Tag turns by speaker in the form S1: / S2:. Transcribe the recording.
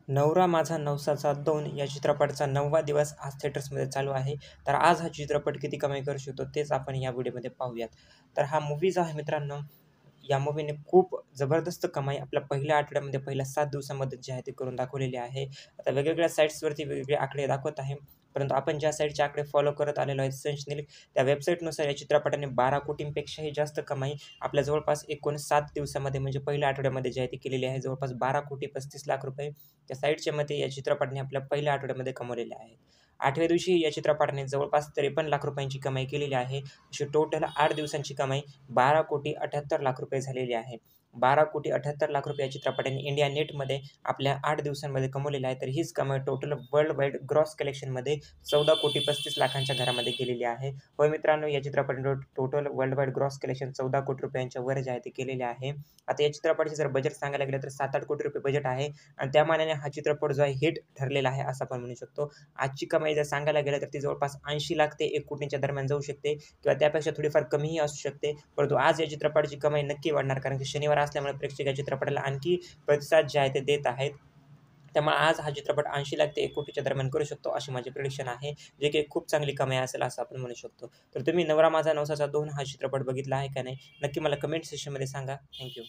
S1: नवरा माझा नवसाचा 2 या चित्रपटाचा 9वा दिवस आज थिएटर्समध्ये चालू आहे. तर आज हा चित्रपट किती कमाई करू शकतो तेच आपण या व्हिडिओमध्ये पाहूयात. तर हा मूव्ही जो आहे मित्रांनो, या मूव्हीने खूप जबरदस्त कमाई आपल्या पहिल्या आठवड्यामध्ये, पहिल्या 7 दिवसामध्ये जे आहे ते करून दाखवलेली आहे. आता वेगवेगळ्या साईट्सवरती वेगवेगळे आकडे दाखवत आहे. परंतु आपण ज्या साईटचे आकडे फॉलो करत आलेलो आहे सेन्शनली, त्या वेबसाईटनुसार या चित्रपटाने 12 कोटींपेक्षाही जास्त कमाई आपल्या जवळपास एकूण 7 दिवसामध्ये म्हणजे पहिल्या आठवड्यामध्ये जी आहे ती केलेली आहे. जवळपास 12,35,00,000 रुपये त्या साईटच्या मते या चित्रपटाने आपल्या पहिल्या आठवड्यामध्ये कमवलेले आहेत. 8व्या दिवशी या चित्रपटाने जवळपास 53,00,000 रुपयांची कमाई केलेली आहे. अशी टोटल 8 दिवसांची कमाई 12,78,00,000 रुपये झालेली आहे. 12,78,00,000 रुपये या चित्रपटाने इंडिया नेटमध्ये आपल्या 8 दिवसांमध्ये कमवलेली आहे. तर हीच कमाई टोटल वर्ल्ड वाईड ग्रॉस कलेक्शनमध्ये 14,35,00,000च्या घरामध्ये गेलेली आहे. होय मित्रांनो, या चित्रपटाने total world wide gross collection 14 कोटी रुपयांच्या वर जे आहे ते केलेले आहे. आता या चित्रपटाचे जर बजेट सांगायला गेलं तर 7-8 कोटी रुपये बजेट आहे आणि त्या मानाने हा चित्रपट जो आहे हिट ठरलेला आहे असं आपण म्हणू शकतो. आजची कमाई जर सांगायला गेलं तर ती जवळपास 80 लाख ते 1 कोटीच्या दरम्यान जाऊ शकते किंवा त्यापेक्षा थोडीफार कमीही असू शकते. परंतु आज या चित्रपटाची कमाई नक्की वाढणार, कारण की शनिवार असल्यामुळे प्रेक्षक या चित्रपटाला आणखी प्रतिसाद जे आहे ते देत आहेत. त्यामुळे आज हा चित्रपट 80 लाख ते 1 कोटीच्या दरम्यान करू शकतो अशी माझी प्रिडिक्शन आहे. जे की खूप चांगली कमाई असेल असं आपण म्हणू शकतो. तर तुम्ही नवरा माझा नवसाचा 2 हा चित्रपट बघितला आहे का नाही? नक्की मला कमेंट सेक्शनमध्ये सांगा. थँक